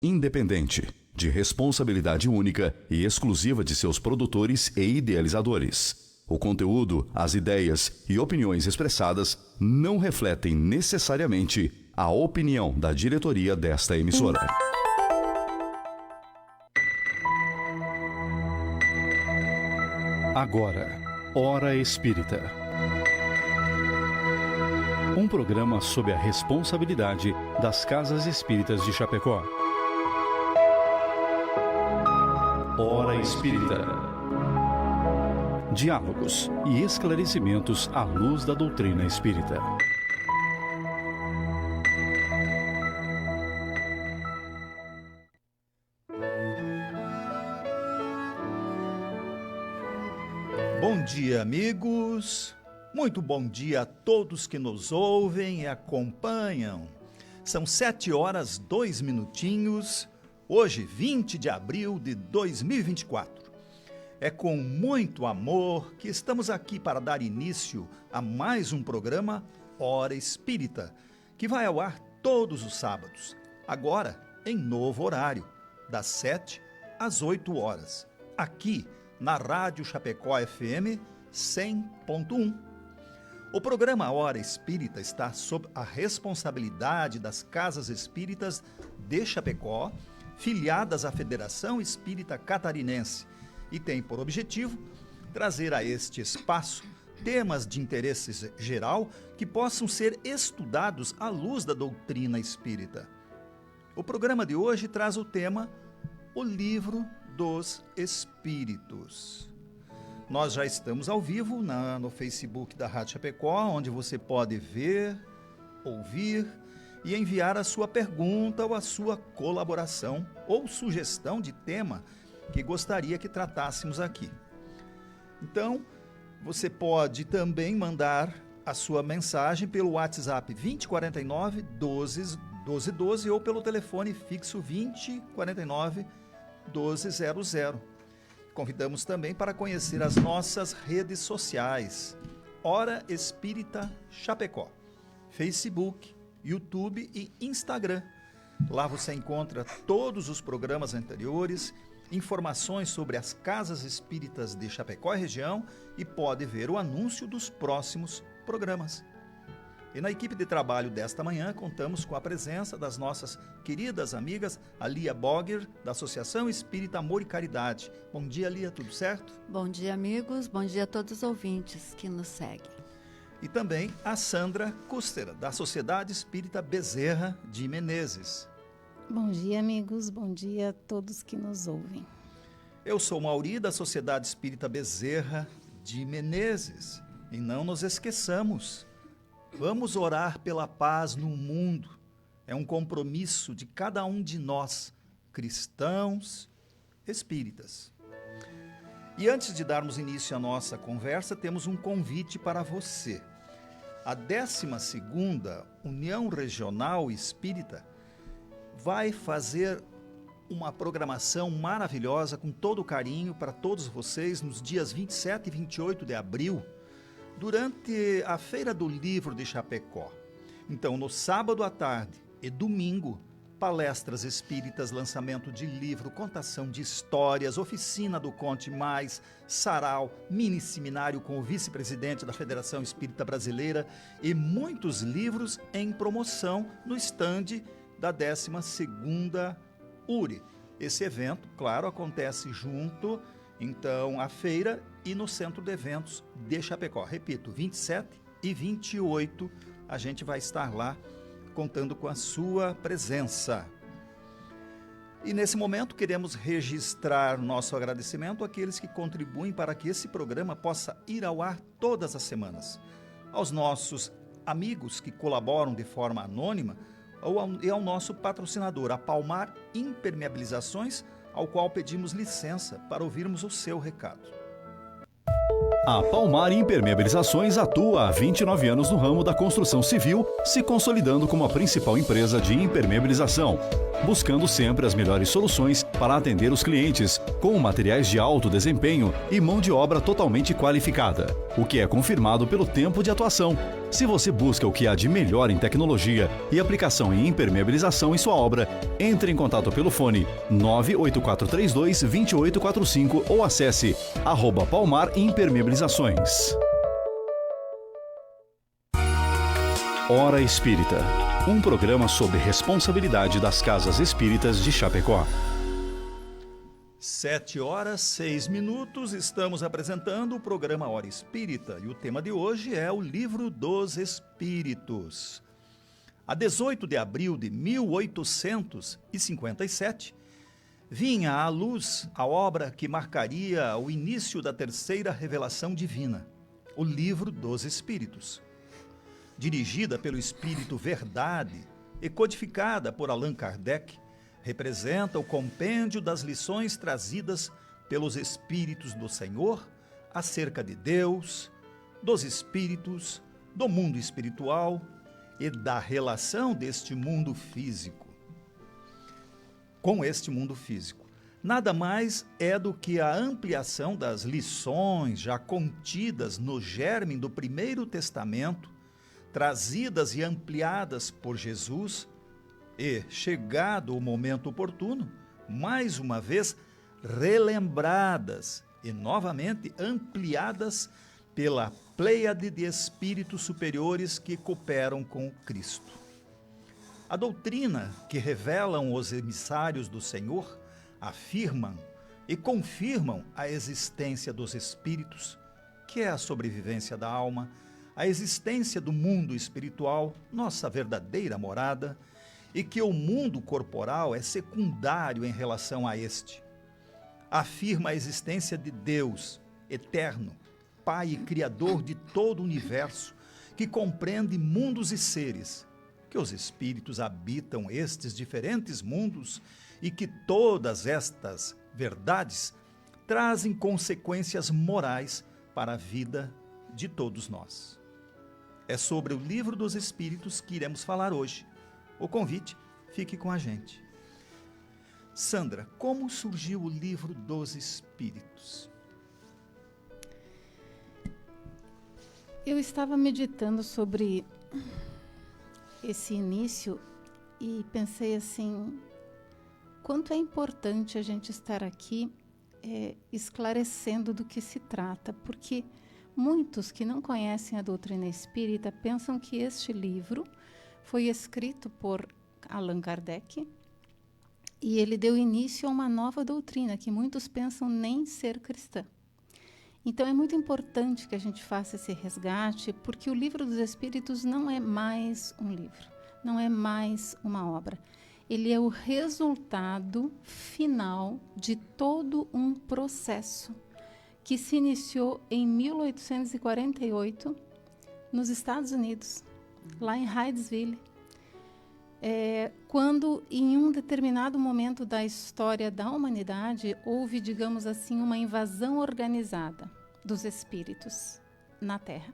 independente, de responsabilidade única e exclusiva de seus produtores e idealizadores. O conteúdo, as ideias e opiniões expressadas não refletem necessariamente a opinião da diretoria desta emissora. Agora, Hora Espírita. Um programa sob a responsabilidade das Casas Espíritas de Chapecó. Hora Espírita. Diálogos e esclarecimentos à luz da doutrina espírita. Bom dia, amigos. Muito bom dia a todos que nos ouvem e acompanham. São 7h02. Hoje, 20 de abril de 2024. É com muito amor que estamos aqui para dar início a mais um programa Hora Espírita, que vai ao ar todos os sábados, agora em novo horário, das 7 às 8 horas, aqui na Rádio Chapecó FM 100.1. O programa Hora Espírita está sob a responsabilidade das Casas Espíritas de Chapecó, filiadas à Federação Espírita Catarinense, e tem por objetivo trazer a este espaço temas de interesse geral que possam ser estudados à luz da doutrina espírita. O programa de hoje traz o tema O Livro dos Espíritos. Nós já estamos ao vivo no Facebook da Rádio Chapecó, onde você pode ver, ouvir e enviar a sua pergunta ou a sua colaboração ou sugestão de tema que gostaria que tratássemos aqui. Então, você pode também mandar a sua mensagem pelo WhatsApp 2049 1212 ou pelo telefone fixo 2049 1200. Convidamos também para conhecer as nossas redes sociais. Hora Espírita Chapecó, Facebook, YouTube e Instagram. Lá você encontra todos os programas anteriores, informações sobre as Casas Espíritas de Chapecó e região e pode ver o anúncio dos próximos programas. E na equipe de trabalho desta manhã contamos com a presença das nossas queridas amigas, a Lia Bogger, da Associação Espírita Amor e Caridade. Bom dia, Lia, tudo certo? Bom dia, amigos. Bom dia a todos os ouvintes que nos seguem. E também a Sandra Custer, da Sociedade Espírita Bezerra de Menezes. Bom dia, amigos. Bom dia a todos que nos ouvem. Eu sou Mauri, da Sociedade Espírita Bezerra de Menezes. E não nos esqueçamos, vamos orar pela paz no mundo. É um compromisso de cada um de nós, cristãos, espíritas. E antes de darmos início à nossa conversa, temos um convite para você. A 12ª União Regional Espírita vai fazer uma programação maravilhosa, com todo o carinho para todos vocês, nos dias 27 e 28 de abril, durante a Feira do Livro de Chapecó. Então, no sábado à tarde e domingo, palestras espíritas, lançamento de livro, contação de histórias, oficina do Conte Mais, sarau, mini seminário com o vice-presidente da Federação Espírita Brasileira e muitos livros em promoção no estande da 12ª URI. Esse evento, claro, acontece junto, então, à feira e no Centro de Eventos de Chapecó. Repito, 27 e 28, a gente vai estar lá contando com a sua presença. E nesse momento queremos registrar nosso agradecimento àqueles que contribuem para que esse programa possa ir ao ar todas as semanas. Aos nossos amigos que colaboram de forma anônima e ao nosso patrocinador, a Palmar Impermeabilizações, ao qual pedimos licença para ouvirmos o seu recado. A Palmar Impermeabilizações atua há 29 anos no ramo da construção civil, se consolidando como a principal empresa de impermeabilização, buscando sempre as melhores soluções para atender os clientes, com materiais de alto desempenho e mão de obra totalmente qualificada. o que é confirmado pelo tempo de atuação. Se você busca o que há de melhor em tecnologia e aplicação em impermeabilização em sua obra, entre em contato pelo fone 98432-2845 ou acesse @Palmar Impermeabilizações. Hora Espírita, um programa sobre responsabilidade das casas espíritas de Chapecó. 7h06, estamos apresentando o programa Hora Espírita e o tema de hoje é o Livro dos Espíritos. A 18 de abril de 1857, vinha à luz a obra que marcaria o início da terceira revelação divina, o Livro dos Espíritos. Dirigida pelo Espírito Verdade e codificada por Allan Kardec, representa o compêndio das lições trazidas pelos Espíritos do Senhor acerca de Deus, dos Espíritos, do mundo espiritual e da relação deste mundo físico com este mundo físico. Nada mais é do que a ampliação das lições já contidas no germe do Primeiro Testamento, trazidas e ampliadas por Jesus, e, chegado o momento oportuno, mais uma vez relembradas e novamente ampliadas pela pleiade de espíritos superiores que cooperam com Cristo. A doutrina que revelam os emissários do Senhor afirmam e confirmam a existência dos espíritos, que é a sobrevivência da alma, a existência do mundo espiritual, nossa verdadeira morada, e que o mundo corporal é secundário em relação a este. Afirma a existência de Deus, eterno, Pai e Criador de todo o universo, que compreende mundos e seres, que os espíritos habitam estes diferentes mundos e que todas estas verdades trazem consequências morais para a vida de todos nós. É sobre o Livro dos Espíritos que iremos falar hoje. O convite, fique com a gente. Sandra, como surgiu o Livro dos Espíritos? Eu estava meditando sobre esse início e pensei assim, quanto é importante a gente estar aqui esclarecendo do que se trata, porque muitos que não conhecem a doutrina espírita pensam que este livro foi escrito por Allan Kardec e ele deu início a uma nova doutrina que muitos pensam nem ser cristã. Então é muito importante que a gente faça esse resgate, porque o Livro dos Espíritos não é mais um livro, não é mais uma obra. Ele é o resultado final de todo um processo que se iniciou em 1848 nos Estados Unidos, lá em Hydesville, quando em um determinado momento da história da humanidade houve, digamos assim, uma invasão organizada dos espíritos na Terra.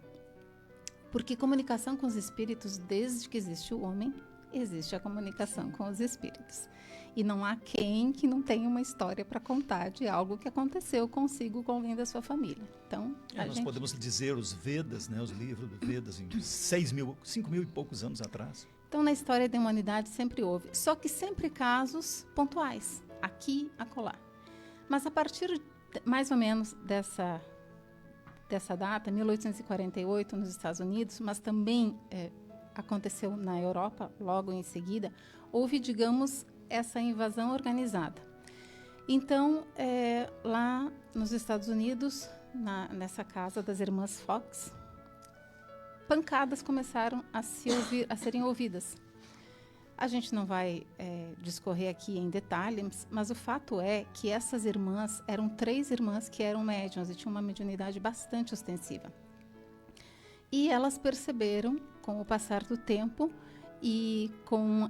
Porque comunicação com os espíritos, desde que existe o homem, existe a comunicação com os espíritos. E não há quem que não tenha uma história para contar de algo que aconteceu consigo com alguém da sua família. Então, nós podemos dizer os Vedas, né, os livros dos Vedas, em 5.000 e poucos anos atrás. Então, na história da humanidade sempre houve, só que sempre casos pontuais, aqui, acolá. Mas a partir mais ou menos dessa data, 1848, nos Estados Unidos, mas também aconteceu na Europa, logo em seguida, houve, digamos, essa invasão organizada. Então, lá nos Estados Unidos, nessa casa das irmãs Fox, pancadas começaram a serem ouvidas. A gente não vai discorrer aqui em detalhes, mas o fato é que essas irmãs eram 3 irmãs que eram médiuns e tinham uma mediunidade bastante ostensiva. E elas perceberam, com o passar do tempo, e com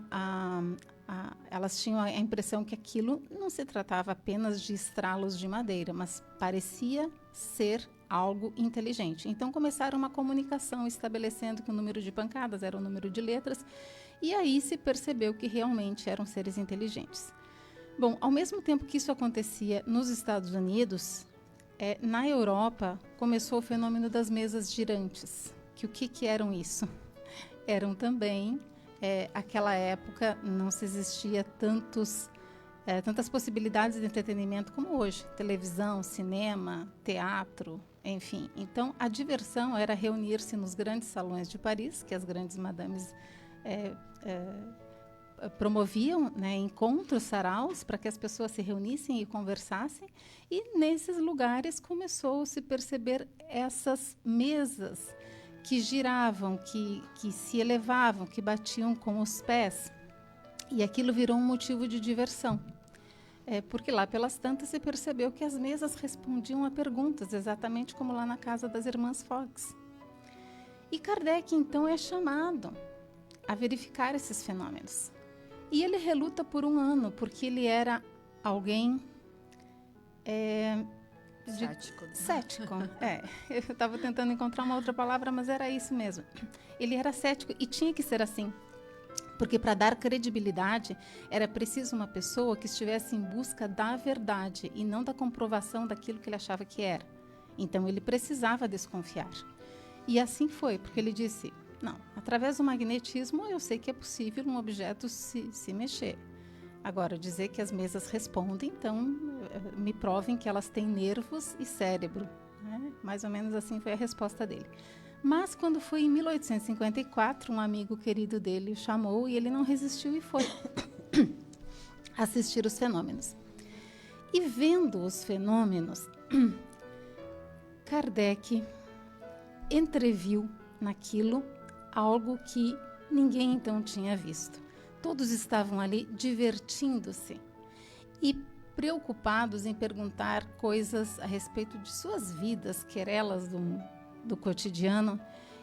elas tinham a impressão que aquilo não se tratava apenas de estralos de madeira, mas parecia ser algo inteligente. Então começaram uma comunicação estabelecendo que o número de pancadas era o número de letras, e aí se percebeu que realmente eram seres inteligentes. Bom, ao mesmo tempo que isso acontecia nos Estados Unidos, Na Europa, começou o fenômeno das mesas girantes. O que eram isso? Eram também, aquela época, não se existia tantas possibilidades de entretenimento como hoje. Televisão, cinema, teatro, enfim. Então, a diversão era reunir-se nos grandes salões de Paris, que as grandes madames promoviam, né, encontros, saraus, para que as pessoas se reunissem e conversassem. E nesses lugares começou a se perceber essas mesas que giravam, que se elevavam, que batiam com os pés. E aquilo virou um motivo de diversão. Porque lá pelas tantas se percebeu que as mesas respondiam a perguntas, exatamente como lá na casa das irmãs Fox. E Kardec, então, é chamado a verificar esses fenômenos. E ele reluta por 1 ano, porque ele era alguém cético. Eu estava tentando encontrar uma outra palavra, mas era isso mesmo. Ele era cético e tinha que ser assim. Porque para dar credibilidade, era preciso uma pessoa que estivesse em busca da verdade e não da comprovação daquilo que ele achava que era. Então, ele precisava desconfiar. E assim foi, porque ele disse, não, através do magnetismo eu sei que é possível um objeto se mexer. Agora, dizer que as mesas respondem, então me provem que elas têm nervos e cérebro. Né? Mais ou menos assim foi a resposta dele. Mas quando foi em 1854, um amigo querido dele o chamou e ele não resistiu e foi assistir os fenômenos. E vendo os fenômenos, Kardec entreviu naquilo algo que ninguém então tinha visto. Todos estavam ali divertindo-se e preocupados em perguntar coisas a respeito de suas vidas, querelas do cotidiano,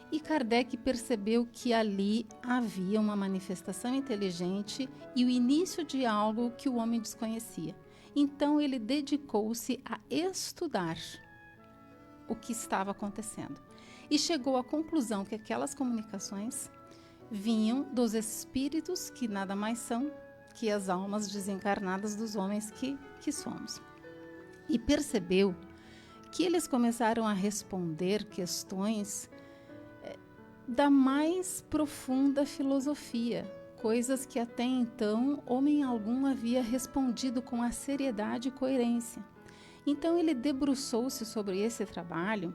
e Kardec percebeu que ali havia uma manifestação inteligente e o início de algo que o homem desconhecia. Então ele dedicou-se a estudar o que estava acontecendo e chegou à conclusão que aquelas comunicações vinham dos espíritos, que nada mais são que as almas desencarnadas dos homens que somos. E percebeu que eles começaram a responder questões da mais profunda filosofia, coisas que até então homem algum havia respondido com a seriedade e coerência. Então ele debruçou-se sobre esse trabalho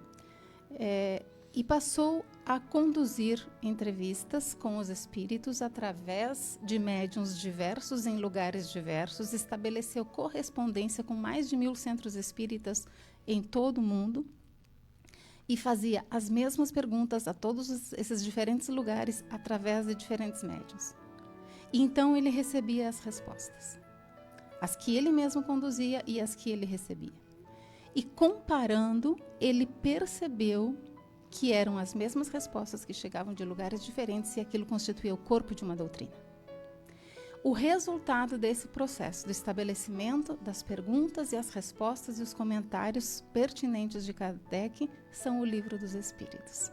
e passou a conduzir entrevistas com os espíritos através de médiuns diversos em lugares diversos, estabeleceu correspondência com mais de 1000 centros espíritas em todo o mundo e fazia as mesmas perguntas a todos esses diferentes lugares através de diferentes médiuns. E então ele recebia as respostas, as que ele mesmo conduzia e as que ele recebia. E comparando, ele percebeu que eram as mesmas respostas que chegavam de lugares diferentes e aquilo constituía o corpo de uma doutrina. O resultado desse processo, do estabelecimento das perguntas e as respostas e os comentários pertinentes de Kardec, são o Livro dos Espíritos,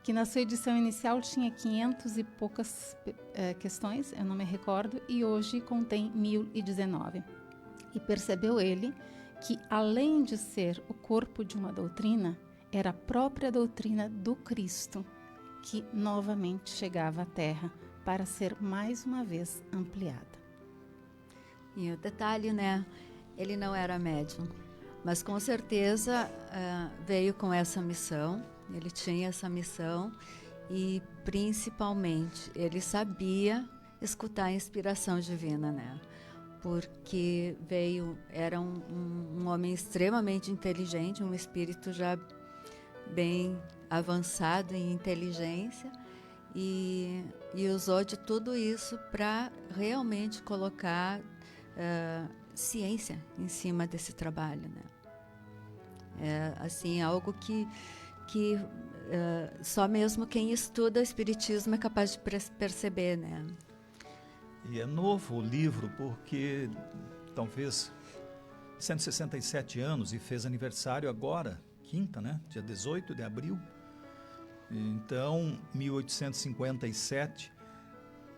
que na sua edição inicial tinha 500 e poucas questões, eu não me recordo, e hoje contém 1019. E percebeu ele que, além de ser o corpo de uma doutrina, era a própria doutrina do Cristo que novamente chegava à Terra para ser mais uma vez ampliada. E o detalhe, né? Ele não era médium, mas com certeza veio com essa missão, ele tinha essa missão e principalmente ele sabia escutar a inspiração divina, né? Porque era um homem extremamente inteligente, um espírito já bem avançado em inteligência e usou de tudo isso para realmente colocar ciência em cima desse trabalho, né? É assim, algo que só mesmo quem estuda o espiritismo é capaz de perceber, né? E é novo o livro porque talvez 167 anos e fez aniversário agora, quinta, né? Dia 18 de abril. Então, 1857.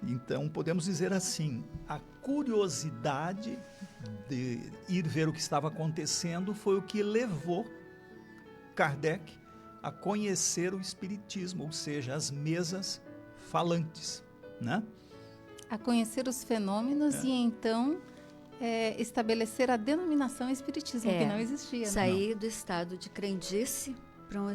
Então, podemos dizer assim, a curiosidade de ir ver o que estava acontecendo foi o que levou Kardec a conhecer o espiritismo, ou seja, as mesas falantes, né? A conhecer os fenômenos e então estabelecer a denominação espiritismo, que não existia. Né? Sair do estado de crendice para um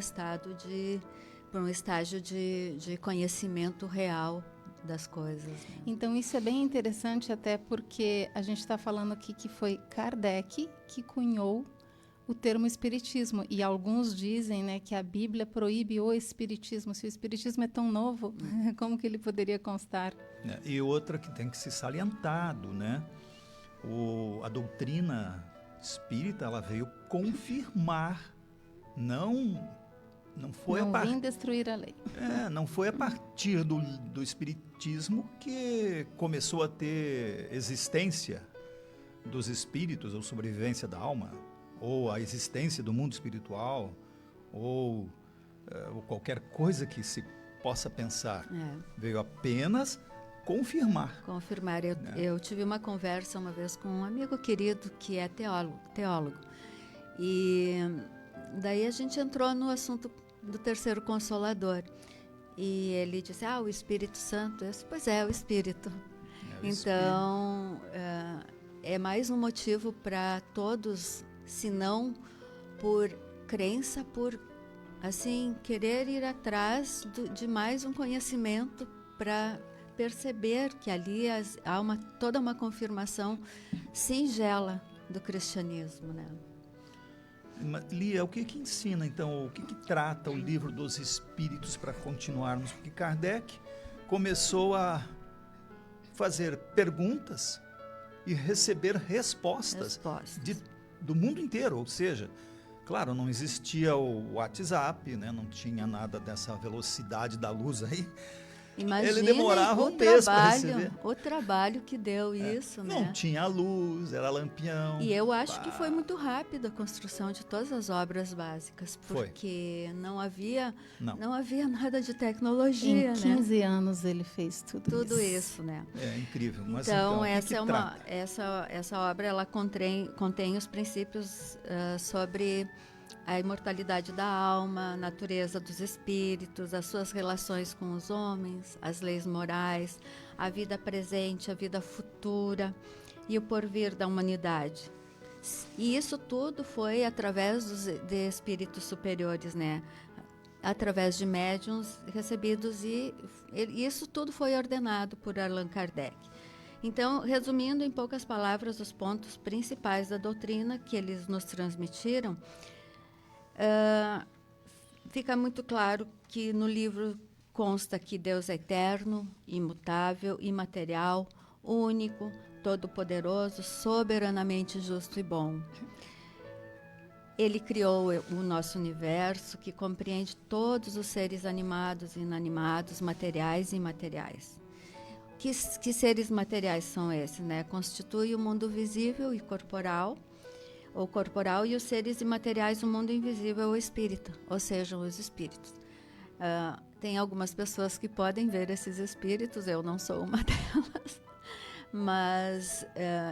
estágio de conhecimento real das coisas. Né? Então isso é bem interessante, até porque a gente está falando aqui que foi Kardec que cunhou o termo espiritismo, e alguns dizem, né, que a Bíblia proíbe o espiritismo. Se o espiritismo é tão novo, como que ele poderia constar? E outra que tem que ser salientado, né? A doutrina espírita, ela veio confirmar, não foi não vim destruir a lei. Não foi a partir do espiritismo que começou a ter existência dos espíritos, ou sobrevivência da alma, ou a existência do mundo espiritual, ou qualquer coisa que se possa pensar. Veio apenas confirmar. Eu tive uma conversa uma vez com um amigo querido que é teólogo. E daí a gente entrou no assunto do terceiro Consolador. E ele disse, o Espírito Santo. Eu disse, pois é, o Espírito. Então, é mais um motivo para todos, se não por crença, por assim querer ir atrás de mais um conhecimento para perceber que ali há toda uma confirmação singela do cristianismo, né? Lia, o que ensina, então, o que trata o livro dos Espíritos, para continuarmos? Porque Kardec começou a fazer perguntas e receber respostas. Do mundo inteiro, ou seja, claro, não existia o WhatsApp, né? Não tinha nada dessa velocidade da luz aí. Imagine ele demorava um mês para receber. O trabalho que deu isso, né? Não tinha luz, era lampião. E eu acho que foi muito rápido a construção de todas as obras básicas, porque não havia nada de tecnologia, em 15 anos ele fez tudo isso, né? É incrível. Mas então essa essa obra ela contém os princípios sobre a imortalidade da alma, a natureza dos espíritos, as suas relações com os homens, as leis morais, a vida presente, a vida futura e o porvir da humanidade. E isso tudo foi através de espíritos superiores, né? Através de médiuns recebidos, e isso tudo foi ordenado por Allan Kardec. Então, resumindo em poucas palavras os pontos principais da doutrina que eles nos transmitiram, fica muito claro que no livro consta que Deus é eterno, imutável, imaterial, único, todo-poderoso, soberanamente justo e bom. Ele criou o nosso universo, que compreende todos os seres animados e inanimados, materiais e imateriais. Que seres materiais são esses, né? Constitui o mundo visível e corporal, o corporal, e os seres imateriais, o mundo invisível, o espírito, ou seja, os espíritos. Tem algumas pessoas que podem ver esses espíritos, eu não sou uma delas, mas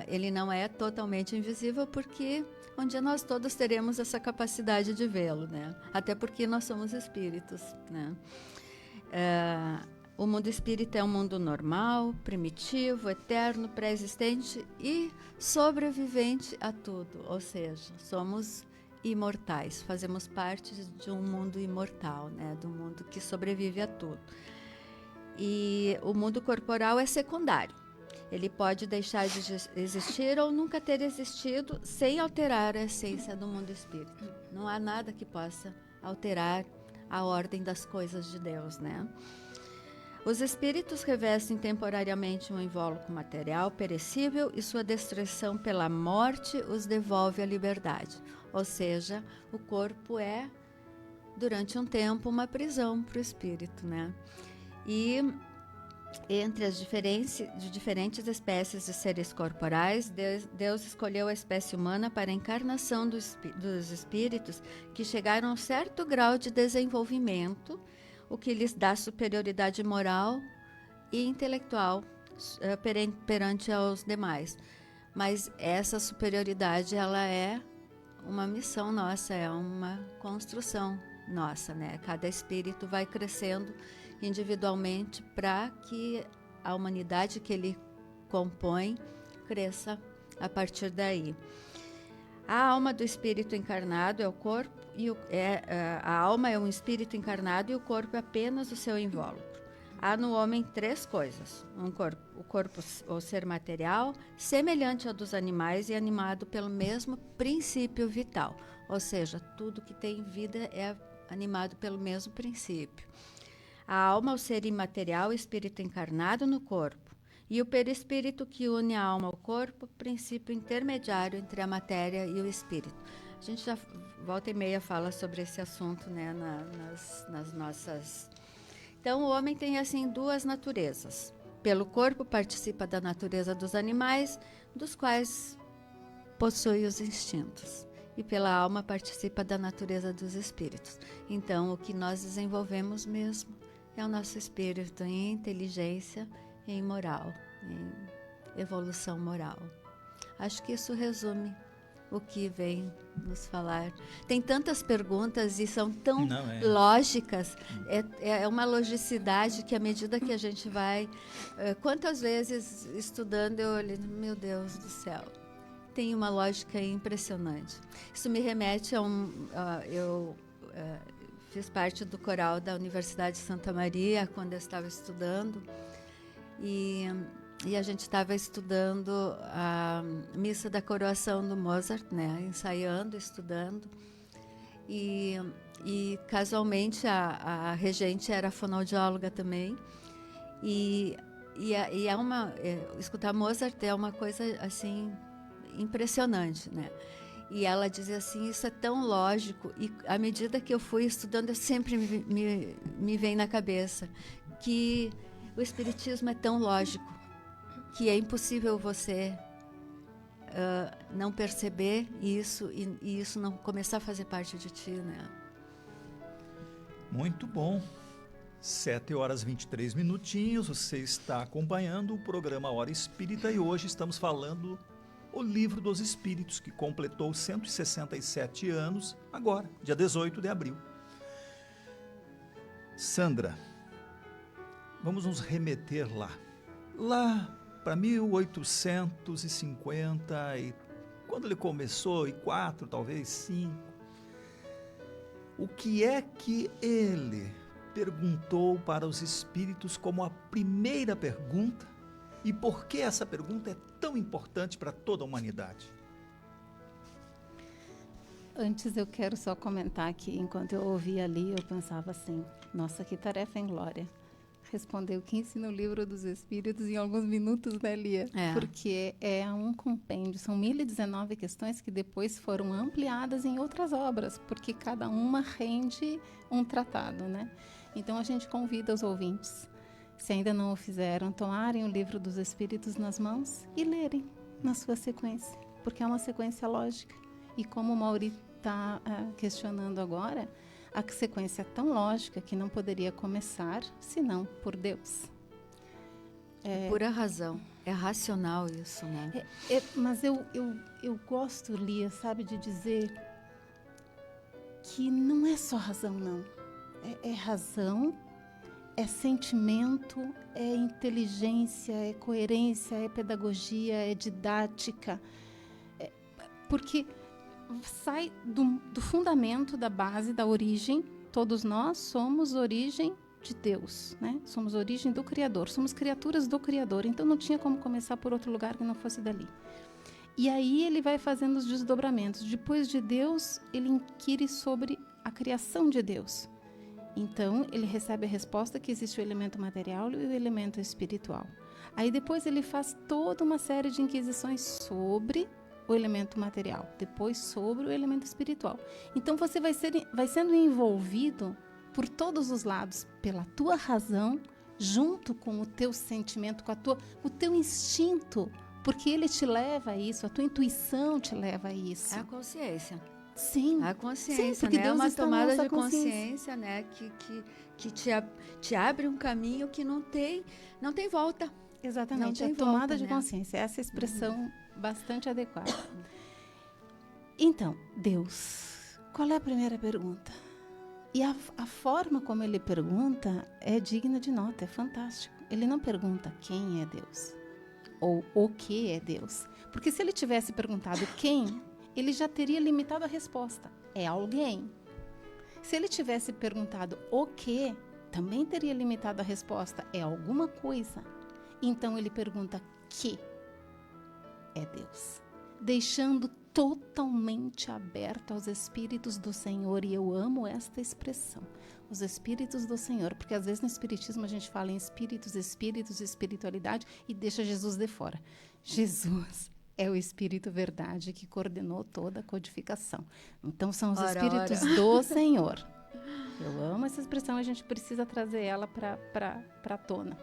ele não é totalmente invisível, porque um dia nós todos teremos essa capacidade de vê-lo, né? Até porque nós somos espíritos, né? O mundo espírita é um mundo normal, primitivo, eterno, pré-existente e sobrevivente a tudo. Ou seja, somos imortais, fazemos parte de um mundo imortal, né? Do mundo que sobrevive a tudo. E o mundo corporal é secundário. Ele pode deixar de existir ou nunca ter existido sem alterar a essência do mundo espírita. Não há nada que possa alterar a ordem das coisas de Deus, né? Os espíritos revestem temporariamente um invólucro material perecível e sua destruição pela morte os devolve à liberdade. Ou seja, o corpo é, durante um tempo, uma prisão para o espírito, né? E entre as diferentes espécies de seres corporais, Deus escolheu a espécie humana para a encarnação dos espíritos que chegaram a um certo grau de desenvolvimento, o que lhes dá superioridade moral e intelectual perante aos demais. Mas essa superioridade, ela é uma missão nossa, é uma construção nossa, né? Cada espírito vai crescendo individualmente para que a humanidade que ele compõe cresça a partir daí. A alma do espírito encarnado é o corpo, a alma é um espírito encarnado e o corpo é apenas o seu invólucro. Há no homem 3 coisas: o corpo, o ser material, semelhante ao dos animais e animado pelo mesmo princípio vital, ou seja, tudo que tem vida é animado pelo mesmo princípio. A alma, o ser imaterial, espírito encarnado no corpo, e o perispírito que une a alma ao corpo, princípio intermediário entre a matéria e o espírito. A gente já volta e meia fala sobre esse assunto, né, nas nossas... Então, o homem tem, assim, 2 naturezas. Pelo corpo participa da natureza dos animais, dos quais possui os instintos. E pela alma participa da natureza dos espíritos. Então, o que nós desenvolvemos mesmo é o nosso espírito em inteligência, em moral, em evolução moral. Acho que isso resume o que vem nos falar. Tem tantas perguntas e são tão lógicas. É uma logicidade que, à medida que a gente vai... quantas vezes estudando eu olhei, meu Deus do céu, tem uma lógica impressionante. Isso me remete a eu fiz parte do coral da Universidade de Santa Maria quando eu estava estudando. E a gente estava estudando a missa da coroação do Mozart, né? Ensaiando, estudando. E casualmente a regente era fonoaudióloga também. Escutar Mozart é uma coisa assim impressionante, né? E ela dizia assim, isso é tão lógico. E à medida que eu fui estudando, eu sempre me vem na cabeça que o espiritismo é tão lógico que é impossível você não perceber isso e isso não começar a fazer parte de ti, né? Muito bom. 7h23 minutinhos, você está acompanhando o programa Hora Espírita e hoje estamos falando o Livro dos Espíritos, que completou 167 anos agora, dia 18 de abril. Sandra, vamos nos remeter lá para 1850, e quando ele começou, e 4, talvez 5. O que é que ele perguntou para os espíritos como a primeira pergunta e por que essa pergunta é tão importante para toda a humanidade? Antes eu quero só comentar que enquanto eu ouvia ali, eu pensava assim, nossa, que tarefa em glória. Respondeu 15 no Livro dos Espíritos em alguns minutos, né, Lia? Porque é um compêndio, são 1019 questões que depois foram ampliadas em outras obras, porque cada uma rende um tratado, né? Então a gente convida os ouvintes, se ainda não o fizeram, tomarem o Livro dos Espíritos nas mãos e lerem na sua sequência, porque é uma sequência lógica. E como o Mauri está questionando agora, a sequência é tão lógica que não poderia começar senão por Deus. Pura razão. É racional isso, né? Mas eu gosto, Lia, sabe, de dizer que não é só razão, não. É razão, é sentimento, é inteligência, é coerência, é pedagogia, é didática. Porque sai do fundamento, da base, da origem. Todos nós somos origem de Deus, né? Somos origem do Criador, somos criaturas do Criador, então não tinha como começar por outro lugar que não fosse dali. E aí ele vai fazendo os desdobramentos. Depois de Deus, ele inquire sobre a criação de Deus. Então, ele recebe a resposta que existe o elemento material e o elemento espiritual. Aí depois ele faz toda uma série de inquisições sobre o elemento material, depois sobre o elemento espiritual. Então você vai sendo envolvido por todos os lados, pela tua razão, junto com o teu sentimento, com o teu instinto, porque ele te leva a isso, a tua intuição te leva a isso. É a consciência. Sim. A consciência, sim, porque né? Deus É uma está tomada na nossa de consciência, né? Que te abre um caminho que não tem volta. Exatamente, Não tem a tomada volta, de né? consciência. Essa expressão bastante adequada. Então, Deus, qual é a primeira pergunta? E a forma como ele pergunta é digna de nota, é fantástico. Ele não pergunta quem é Deus ou o que é Deus. Porque se ele tivesse perguntado quem, ele já teria limitado a resposta. É alguém. Se ele tivesse perguntado o que, também teria limitado a resposta. É alguma coisa. Então ele pergunta que é Deus. Deixando totalmente aberto aos Espíritos do Senhor. E eu amo esta expressão. Os Espíritos do Senhor. Porque às vezes no Espiritismo a gente fala em espíritos, espiritualidade e deixa Jesus de fora. Jesus é o Espírito Verdade que coordenou toda a codificação. Então são os Espíritos do Senhor. Eu amo essa expressão, a gente precisa trazer ela para a tona.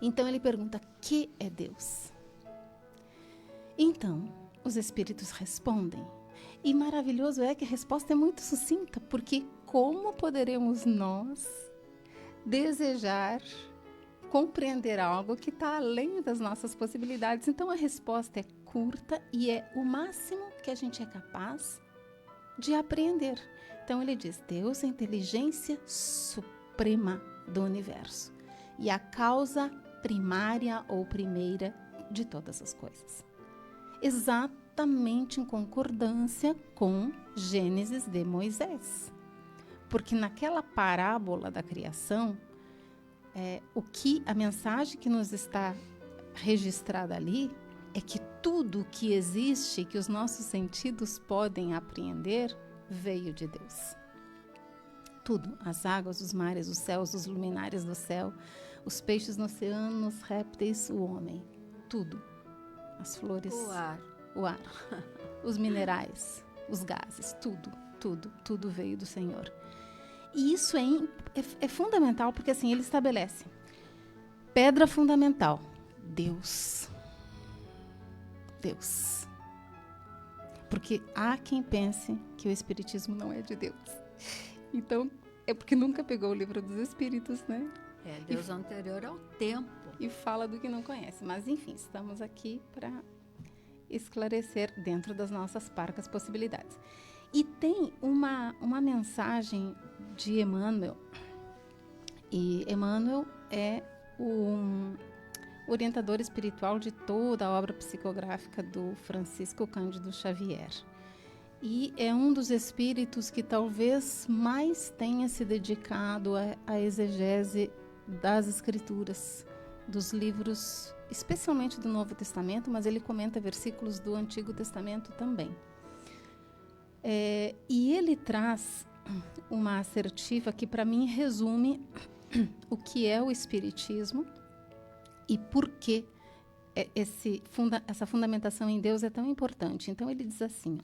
Então ele pergunta, que é Deus? Então, os Espíritos respondem. E maravilhoso é que a resposta é muito sucinta, porque como poderemos nós desejar compreender algo que está além das nossas possibilidades? Então a resposta é curta e é o máximo que a gente é capaz de apreender. Então ele diz, Deus é a inteligência suprema do universo e a causa primária ou primeira de todas as coisas. Exatamente em concordância com Gênesis de Moisés. Porque naquela parábola da criação, a mensagem que nos está registrada ali é que tudo que existe, que os nossos sentidos podem apreender, veio de Deus. Tudo, as águas, os mares, os céus, os luminares do céu, os peixes no oceano, os répteis, o homem, tudo. As flores, o ar, os minerais, os gases, tudo veio do Senhor. E isso é fundamental, porque assim, ele estabelece pedra fundamental, Deus. Porque há quem pense que o Espiritismo não é de Deus. Então, é porque nunca pegou o livro dos Espíritos, né? É Deus anterior ao tempo. E fala do que não conhece. Mas, enfim, estamos aqui para esclarecer dentro das nossas parcas possibilidades. E tem uma mensagem de Emmanuel. E Emmanuel é o orientador espiritual de toda a obra psicográfica do Francisco Cândido Xavier. E é um dos espíritos que talvez mais tenha se dedicado à exegese das escrituras, dos livros, especialmente do Novo Testamento, mas ele comenta versículos do Antigo Testamento também. E ele traz uma assertiva que, para mim, resume o que é o Espiritismo e por que essa fundamentação em Deus é tão importante. Então, ele diz assim,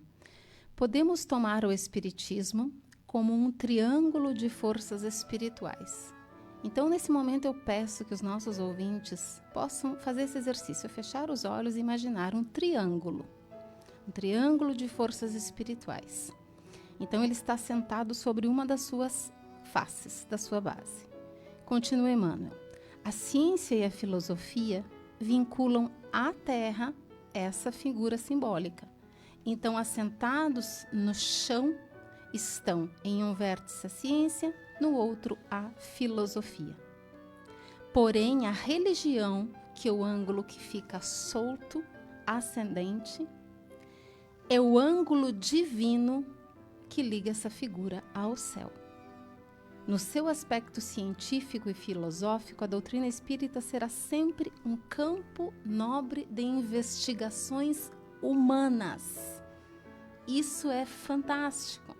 podemos tomar o Espiritismo como um triângulo de forças espirituais. Então, nesse momento, eu peço que os nossos ouvintes possam fazer esse exercício, fechar os olhos e imaginar um triângulo de forças espirituais. Então, ele está sentado sobre uma das suas faces, da sua base. Continua Emmanuel. A ciência e a filosofia vinculam à Terra essa figura simbólica. Então, assentados no chão estão em um vértice a ciência, no outro a filosofia. Porém, a religião, que é o ângulo que fica solto, ascendente, é o ângulo divino que liga essa figura ao céu. No seu aspecto científico e filosófico, a doutrina espírita será sempre um campo nobre de investigações humanas. Isso é fantástico.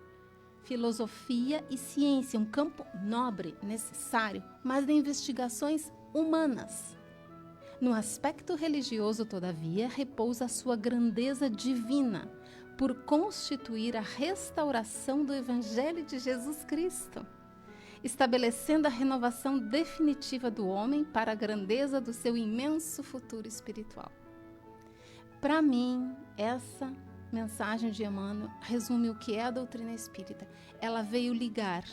Filosofia e ciência, um campo nobre, necessário, mas de investigações humanas. No aspecto religioso, todavia, repousa a sua grandeza divina, por constituir a restauração do Evangelho de Jesus Cristo, estabelecendo a renovação definitiva do homem para a grandeza do seu imenso futuro espiritual. Para mim, essa mensagem de Emmanuel resume o que é a doutrina espírita. Ela veio ligar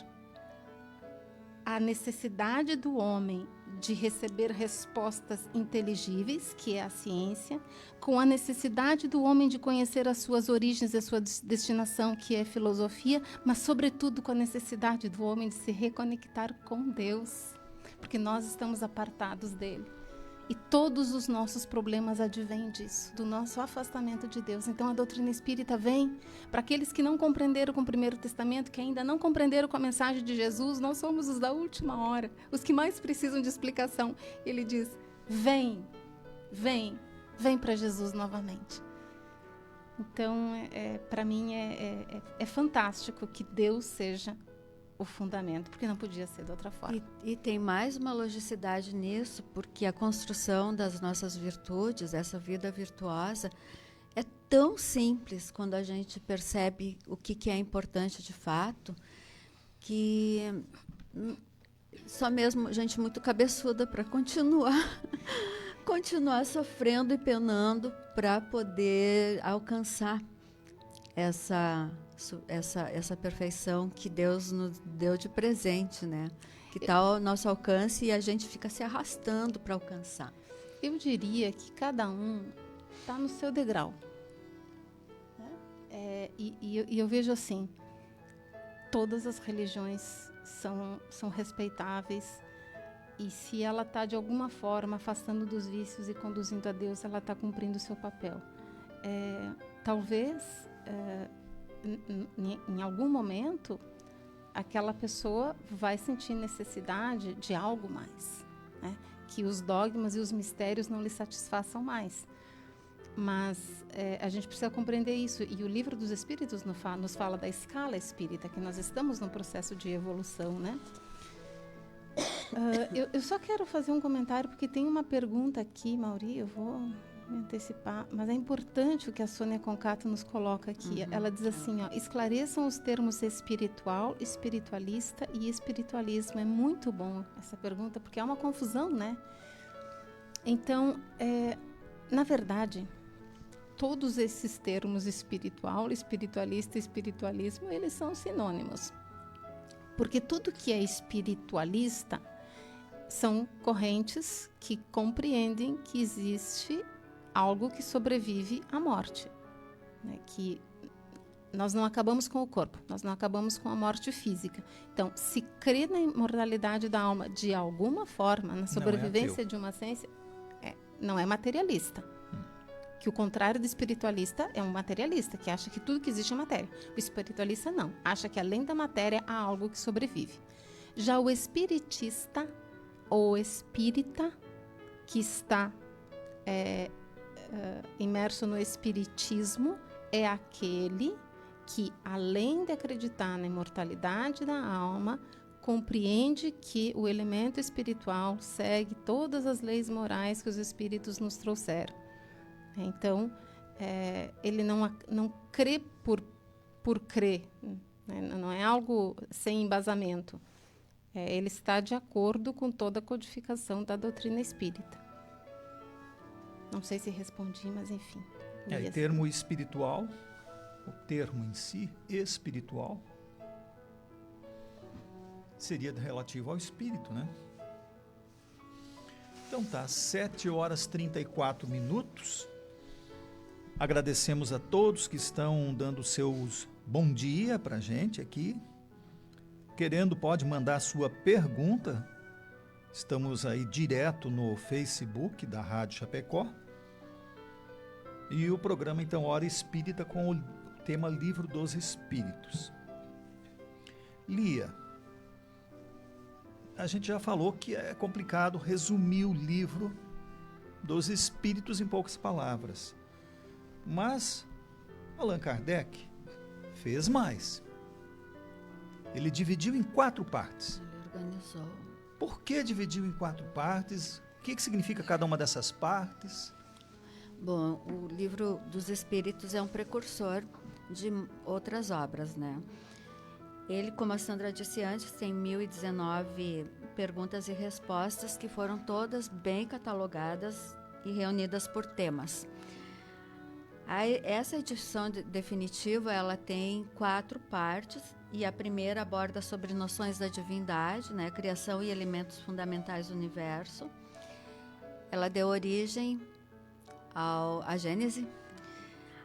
a necessidade do homem de receber respostas inteligíveis, que é a ciência, com a necessidade do homem de conhecer as suas origens e a sua destinação, que é filosofia, mas, sobretudo, com a necessidade do homem de se reconectar com Deus, porque nós estamos apartados dele. E todos os nossos problemas advêm disso, do nosso afastamento de Deus. Então, a doutrina espírita vem para aqueles que não compreenderam com o Primeiro Testamento, que ainda não compreenderam com a mensagem de Jesus. Nós somos os da última hora, os que mais precisam de explicação. Ele diz, vem para Jesus novamente. Então, para mim, é fantástico que Deus seja o fundamento, porque não podia ser de outra forma. E tem mais uma logicidade nisso, porque a construção das nossas virtudes, essa vida virtuosa, é tão simples quando a gente percebe o que é importante de fato, que só mesmo gente muito cabeçuda para continuar sofrendo e penando para poder alcançar essa perfeição que Deus nos deu de presente, né? Que está ao nosso alcance e a gente fica se arrastando para alcançar. Eu diria que cada um está no seu degrau. Né? E eu vejo assim, todas as religiões são respeitáveis, e se ela está de alguma forma afastando dos vícios e conduzindo a Deus, ela está cumprindo o seu papel. Talvez em algum momento aquela pessoa vai sentir necessidade de algo mais, né? Que os dogmas e os mistérios não lhe satisfaçam mais, mas a gente precisa compreender isso, e o Livro dos Espíritos nos fala da escala espírita, que nós estamos num processo de evolução, né? Eu só quero fazer um comentário, porque tem uma pergunta aqui, Mauri, eu vou me antecipar, mas é importante o que a Sônia Concato nos coloca aqui. Ela diz assim, esclareçam os termos espiritual, espiritualista e espiritualismo. É muito bom essa pergunta, porque é uma confusão, né? Então, na verdade, todos esses termos espiritual, espiritualista e espiritualismo, eles são sinônimos. Porque tudo que é espiritualista são correntes que compreendem que existe algo que sobrevive à morte, né? Que nós não acabamos com o corpo, nós não acabamos com a morte física. Então, se crê na imortalidade da alma de alguma forma, na sobrevivência de uma ciência, não é materialista. Que o contrário do espiritualista é um materialista, que acha que tudo que existe é matéria. O espiritualista não, acha que além da matéria há algo que sobrevive. Já o espiritista ou espírita, que está imerso no espiritismo, é aquele que, além de acreditar na imortalidade da alma, compreende que o elemento espiritual segue todas as leis morais que os espíritos nos trouxeram. Então, ele não crê por crer, né? Não é algo sem embasamento. Ele está de acordo com toda a codificação da doutrina espírita. Não sei se respondi, mas enfim. O termo espiritual, o termo em si, espiritual, seria relativo ao espírito, né? Então tá, 7h34. Agradecemos a todos que estão dando seus bom dia para a gente aqui. Querendo, pode mandar sua pergunta. Estamos aí direto no Facebook da Rádio Chapecó. E o programa, então, Hora Espírita, com o tema Livro dos Espíritos. Lia, a gente já falou que é complicado resumir o livro dos Espíritos em poucas palavras. Mas Allan Kardec fez mais. Ele dividiu em 4 partes. Ele organizou. Por que dividiu em 4 partes? O que significa cada uma dessas partes? Bom, o Livro dos Espíritos é um precursor de outras obras, né? Ele, como a Sandra disse antes, tem 1019 perguntas e respostas que foram todas bem catalogadas e reunidas por temas. Essa edição definitiva, ela tem 4 partes e a primeira aborda sobre noções da divindade, né, criação e elementos fundamentais do universo. Ela deu origem à Gênese.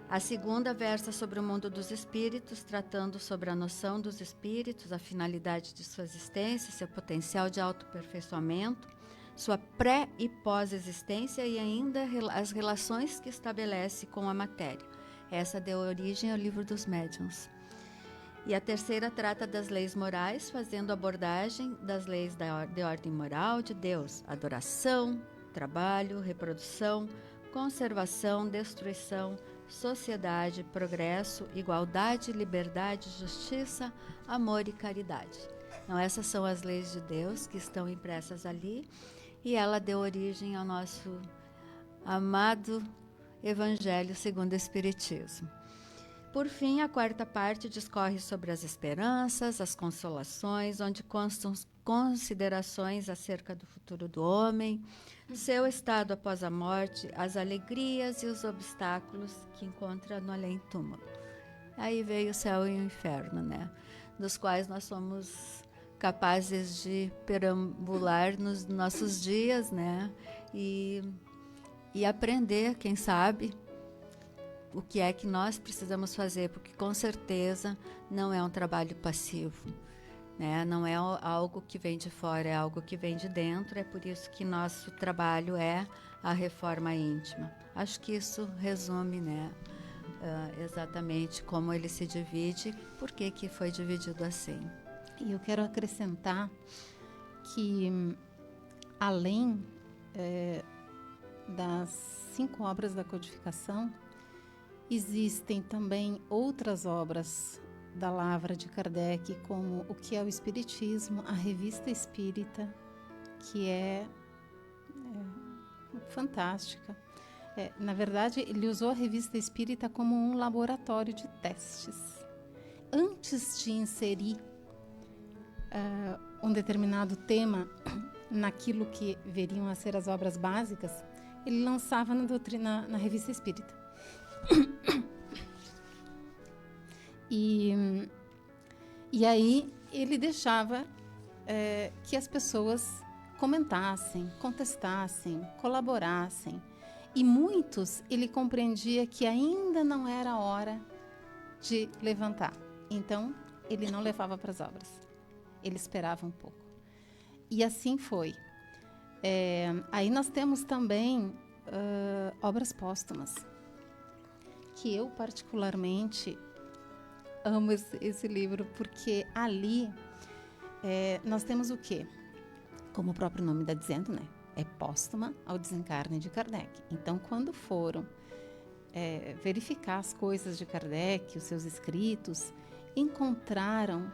A segunda versa sobre o mundo dos espíritos, tratando sobre a noção dos espíritos, a finalidade de sua existência, seu potencial de autoaperfeiçoamento, sua pré- e pós-existência e ainda as relações que estabelece com a matéria. Essa deu origem ao Livro dos Médiuns. E a terceira trata das leis morais, fazendo abordagem das leis de ordem moral de Deus: adoração, trabalho, reprodução, conservação, destruição, sociedade, progresso, igualdade, liberdade, justiça, amor e caridade. Então, essas são as leis de Deus que estão impressas ali, e ela deu origem ao nosso amado Evangelho segundo o Espiritismo. Por fim, a quarta parte discorre sobre as esperanças, as consolações, onde constam considerações acerca do futuro do homem, seu estado após a morte, as alegrias e os obstáculos que encontra no além-túmulo. Aí veio o céu e o inferno, né? Dos quais nós somos capazes de perambular nos nossos dias, né? E aprender, quem sabe, o que é que nós precisamos fazer, porque com certeza não é um trabalho passivo, né? Não é algo que vem de fora, é algo que vem de dentro. É por isso que nosso trabalho é a reforma íntima. Acho que isso resume, né, exatamente como ele se divide, por que foi dividido assim. E eu quero acrescentar que, além das 5 obras da codificação, existem também outras obras da lavra de Kardec, como O que é o Espiritismo, a Revista Espírita, que é fantástica. Na verdade, ele usou a Revista Espírita como um laboratório de testes. Antes de inserir um determinado tema naquilo que veriam a ser as obras básicas, ele lançava na Revista Espírita. E aí ele deixava que as pessoas comentassem, contestassem, colaborassem. E muitos ele compreendia que ainda não era a hora de levantar. Então, ele não levava para as obras. Ele esperava um pouco. E assim foi. Aí nós temos também obras póstumas, que eu particularmente amo esse livro, porque ali nós temos o quê? Como o próprio nome está dizendo, né? É póstuma ao desencarne de Kardec. Então, quando foram verificar as coisas de Kardec, os seus escritos, encontraram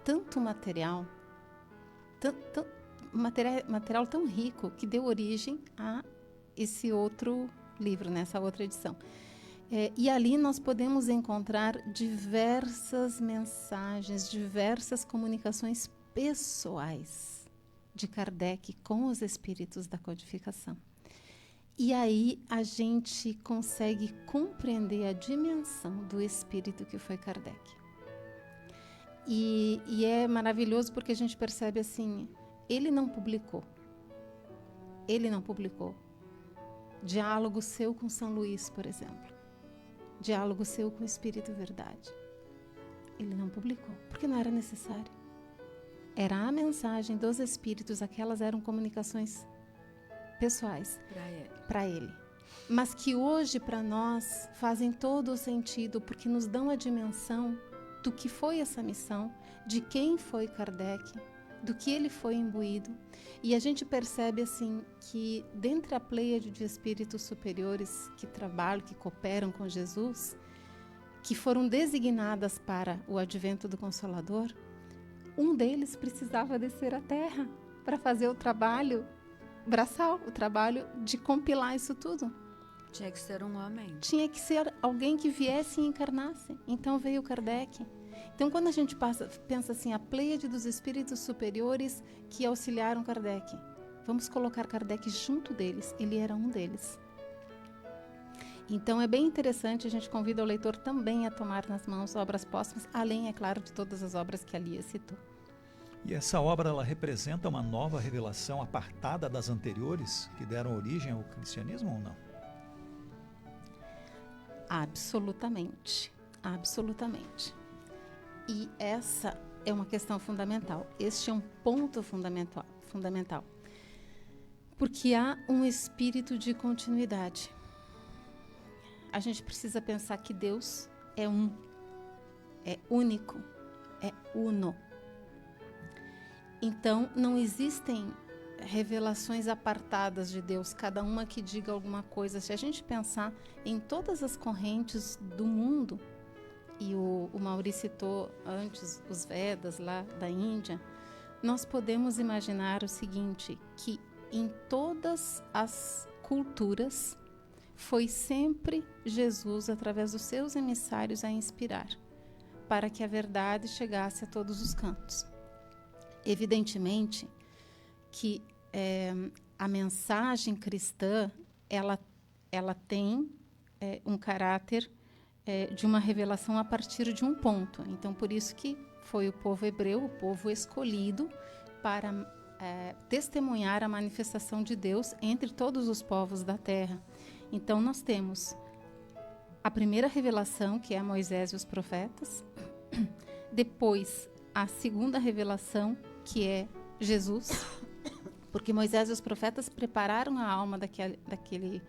tanto material, material tão rico, que deu origem a esse outro livro, nessa outra edição. E ali nós podemos encontrar diversas mensagens, diversas comunicações pessoais de Kardec com os espíritos da codificação. E aí a gente consegue compreender a dimensão do espírito que foi Kardec. E é maravilhoso porque a gente percebe assim, ele não publicou diálogo seu com São Luís, por exemplo, diálogo seu com o Espírito Verdade. Ele não publicou, porque não era necessário. Era a mensagem dos espíritos, aquelas eram comunicações pessoais para ele. Mas que hoje, para nós, fazem todo o sentido, porque nos dão a dimensão do que foi essa missão, de quem foi Kardec, do que ele foi imbuído. E a gente percebe assim que, dentre a pleiade de espíritos superiores que trabalham, que cooperam com Jesus, que foram designadas para o advento do Consolador, um deles precisava descer à Terra para fazer o trabalho braçal, o trabalho de compilar isso tudo. Tinha que ser um homem. Tinha que ser alguém que viesse e encarnasse. Então veio Kardec. Então, quando a gente pensa assim, a pleiade dos espíritos superiores que auxiliaram Kardec, vamos colocar Kardec junto deles. Ele era um deles. Então, é bem interessante, a gente convida o leitor também a tomar nas mãos obras póstumas, além, é claro, de todas as obras que a Lia citou. E essa obra, ela representa uma nova revelação apartada das anteriores, que deram origem ao cristianismo ou não? Absolutamente, absolutamente. E essa é uma questão fundamental. Este é um ponto fundamental. Porque há um espírito de continuidade. A gente precisa pensar que Deus é um, é único, é uno. Então, não existem revelações apartadas de Deus, cada uma que diga alguma coisa. Se a gente pensar em todas as correntes do mundo, e o Maurício citou antes os Vedas lá da Índia, nós podemos imaginar o seguinte, que em todas as culturas foi sempre Jesus, através dos seus emissários, a inspirar, para que a verdade chegasse a todos os cantos. Evidentemente que a mensagem cristã, ela tem um caráter de uma revelação a partir de um ponto. Então, por isso que foi o povo hebreu, o povo escolhido para testemunhar a manifestação de Deus entre todos os povos da terra. Então, nós temos a primeira revelação, que é Moisés e os profetas. Depois, a segunda revelação, que é Jesus, porque Moisés e os profetas prepararam a alma daquele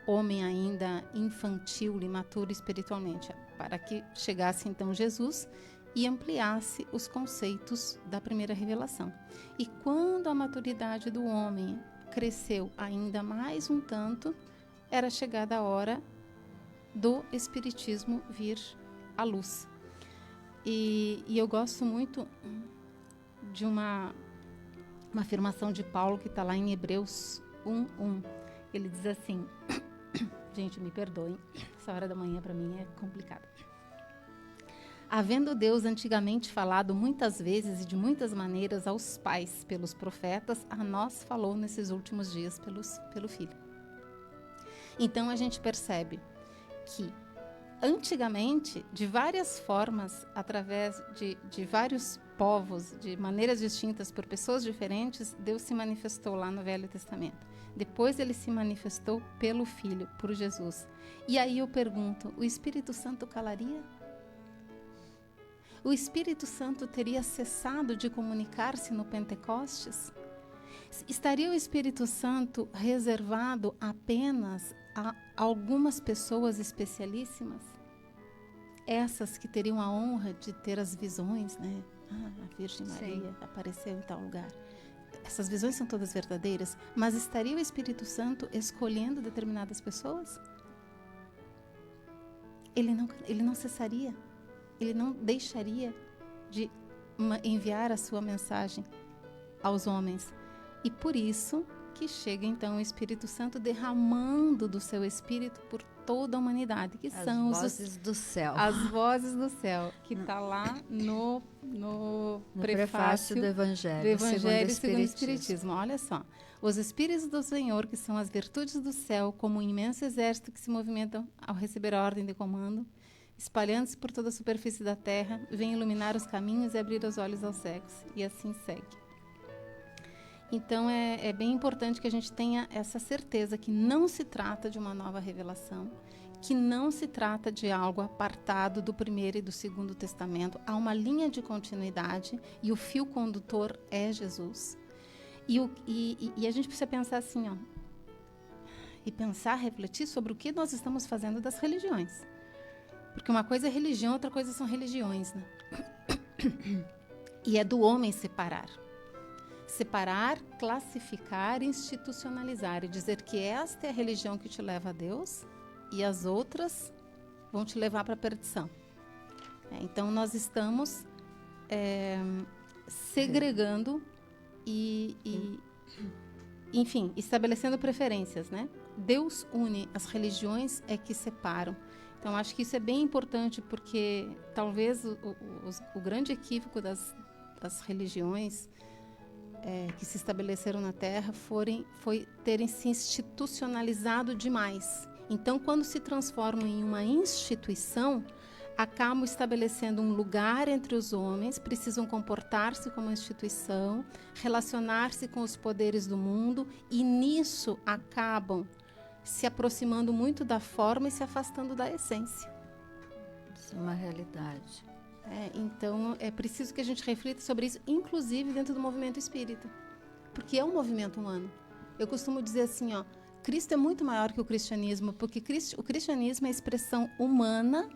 homem ainda infantil, imaturo espiritualmente, para que chegasse então Jesus e ampliasse os conceitos da primeira revelação. E quando a maturidade do homem cresceu ainda mais um tanto, era chegada a hora do Espiritismo vir à luz. E eu gosto muito de uma afirmação de Paulo que está lá em Hebreus 1:1. Ele diz assim, gente, me perdoem, essa hora da manhã para mim é complicada. Havendo Deus antigamente falado muitas vezes e de muitas maneiras aos pais pelos profetas, a nós falou nesses últimos dias pelo Filho. Então a gente percebe que antigamente, de várias formas, através de vários povos, de maneiras distintas, por pessoas diferentes, Deus se manifestou lá no Velho Testamento. Depois ele se manifestou pelo Filho, por Jesus. E aí eu pergunto, o Espírito Santo calaria? O Espírito Santo teria cessado de comunicar-se no Pentecostes? Estaria o Espírito Santo reservado apenas a algumas pessoas especialíssimas? Essas que teriam a honra de ter as visões, né? A Virgem Maria apareceu em tal lugar. Essas visões são todas verdadeiras, mas estaria o Espírito Santo escolhendo determinadas pessoas? Ele não cessaria, ele não deixaria de enviar a sua mensagem aos homens. E por isso que chega então o Espírito Santo derramando do seu Espírito por toda a humanidade, que são as vozes do céu. As vozes do céu, que está lá no prefácio do Evangelho segundo o Espiritismo. Olha só, os Espíritos do Senhor, que são as virtudes do céu, como um imenso exército que se movimentam ao receber a ordem de comando, espalhando-se por toda a superfície da terra, vêm iluminar os caminhos e abrir os olhos aos cegos. E assim segue. Então, é bem importante que a gente tenha essa certeza que não se trata de uma nova revelação, que não se trata de algo apartado do primeiro e do segundo testamento. Há uma linha de continuidade e o fio condutor é Jesus. E a gente precisa pensar assim, ó, e pensar, refletir sobre o que nós estamos fazendo das religiões. Porque uma coisa é religião, outra coisa são religiões, né? E é do homem separar. Separar, classificar, institucionalizar e dizer que esta é a religião que te leva a Deus e as outras vão te levar para a perdição. Então, nós estamos segregando enfim, estabelecendo preferências, né? Deus une, as religiões é que separam. Então, acho que isso é bem importante porque talvez o grande equívoco das religiões que se estabeleceram na Terra foi terem se institucionalizado demais Então, quando se transformam em uma instituição, acabam estabelecendo um lugar entre os homens, precisam comportar-se como instituição, relacionar-se com os poderes do mundo, e nisso acabam se aproximando muito da forma e se afastando da essência. Isso é uma realidade. Então, é preciso que a gente reflita sobre isso, inclusive dentro do movimento espírita, porque é um movimento humano. Eu costumo dizer assim, Cristo é muito maior que o cristianismo, porque o cristianismo é a expressão humana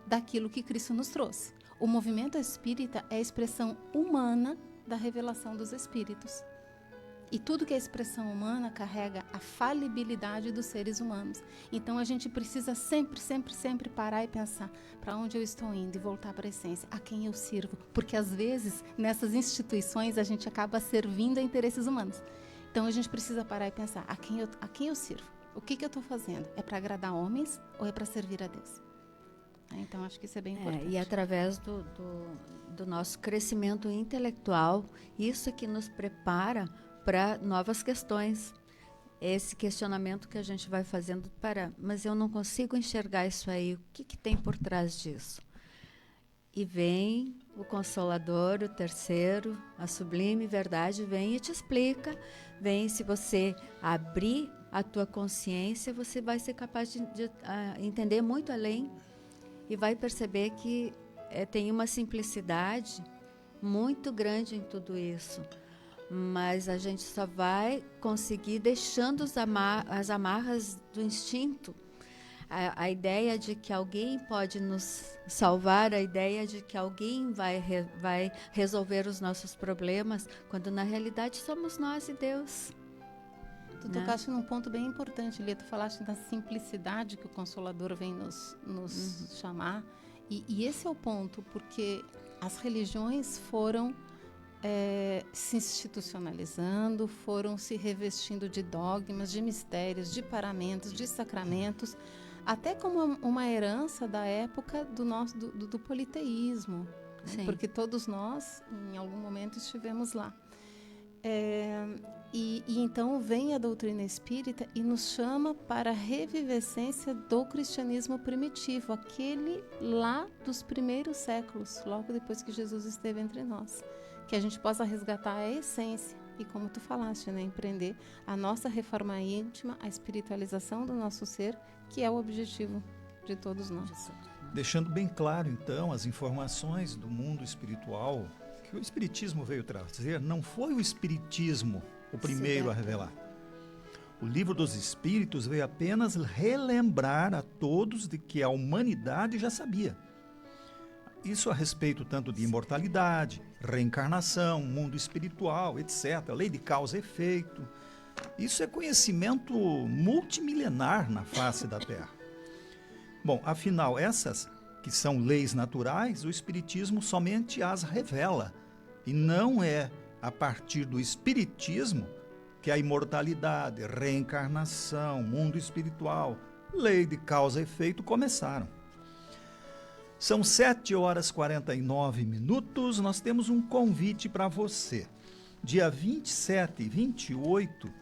daquilo que Cristo nos trouxe. O movimento espírita é a expressão humana da revelação dos espíritos. E tudo que é expressão humana carrega a falibilidade dos seres humanos. Então a gente precisa sempre parar e pensar para onde eu estou indo e voltar para a essência, a quem eu sirvo. Porque às vezes nessas instituições a gente acaba servindo a interesses humanos. Então a gente precisa parar e pensar a quem eu sirvo, o que eu estou fazendo? É para agradar homens ou é para servir a Deus? Então acho que isso é bem importante. E através do nosso crescimento intelectual, isso que nos prepara para novas questões. Esse questionamento que a gente vai fazendo mas eu não consigo enxergar isso aí, o que tem por trás disso? E vem o Consolador, o terceiro, a sublime verdade, vem e te explica. Vem, se você abrir a tua consciência, você vai ser capaz de entender muito além e vai perceber que tem uma simplicidade muito grande em tudo isso. Mas a gente só vai conseguir deixando as amarras do instinto. A ideia de que alguém pode nos salvar, a ideia de que alguém vai resolver os nossos problemas, quando na realidade somos nós e Deus. Tu tocaste num ponto bem importante, Lia. Tu falaste da simplicidade que o Consolador vem nos chamar. E esse é o ponto, porque as religiões foram se institucionalizando, foram se revestindo de dogmas, de mistérios, de paramentos, de sacramentos, até como uma herança da época do politeísmo, né? Porque todos nós, em algum momento, estivemos lá. E então vem a doutrina espírita e nos chama para a revivescência do cristianismo primitivo, aquele lá dos primeiros séculos, logo depois que Jesus esteve entre nós. Que a gente possa resgatar a essência e, como tu falaste, empreender a nossa reforma íntima, a espiritualização do nosso ser, que é o objetivo de todos nós. Deixando bem claro, então, as informações do mundo espiritual que o Espiritismo veio trazer, não foi o Espiritismo o primeiro a revelar. O Livro dos Espíritos veio apenas relembrar a todos de que a humanidade já sabia. Isso a respeito tanto de imortalidade, reencarnação, mundo espiritual, etc., lei de causa e efeito. Isso é conhecimento multimilenar na face da Terra. Bom, afinal, essas que são leis naturais, o Espiritismo somente as revela. E não é a partir do Espiritismo que a imortalidade, reencarnação, mundo espiritual, lei de causa e efeito começaram. São 7h49, nós temos um convite para você. Dia 27 e 28,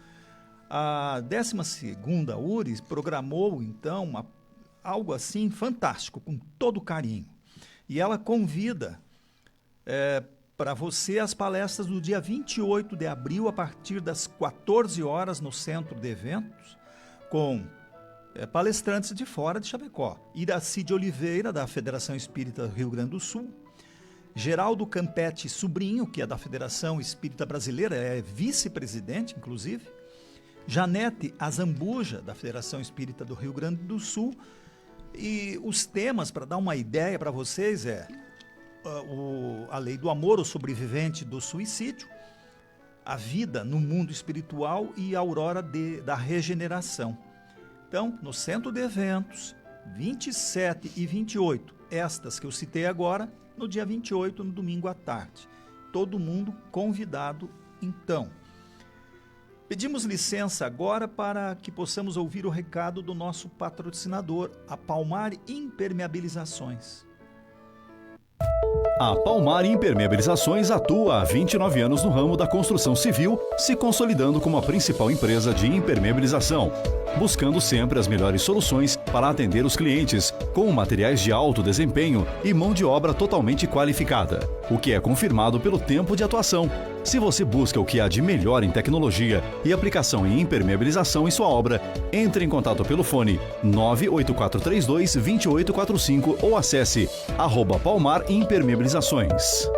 a 12ª URIS programou, então, algo assim fantástico, com todo carinho. E ela convida para você as palestras do dia 28 de abril, a partir das 14 horas, no Centro de Eventos, com palestrantes de fora de Chapecó. Iraci de Oliveira, da Federação Espírita Rio Grande do Sul. Geraldo Campetti Sobrinho, que é da Federação Espírita Brasileira, é vice-presidente, inclusive. Janete Azambuja, da Federação Espírita do Rio Grande do Sul. E os temas, para dar uma ideia para vocês, a lei do amor, o sobrevivente do suicídio, a vida no mundo espiritual e a aurora da regeneração. Então, no Centro de Eventos, 27 e 28, estas que eu citei agora, no dia 28, no domingo à tarde. Todo mundo convidado, então. Pedimos licença agora para que possamos ouvir o recado do nosso patrocinador, a Palmar Impermeabilizações. A Palmar Impermeabilizações atua há 29 anos no ramo da construção civil, se consolidando como a principal empresa de impermeabilização, buscando sempre as melhores soluções para atender os clientes, com materiais de alto desempenho e mão de obra totalmente qualificada, o que é confirmado pelo tempo de atuação. Se você busca o que há de melhor em tecnologia e aplicação em impermeabilização em sua obra, entre em contato pelo fone 98432-2845 ou acesse @Palmar Impermeabilizações.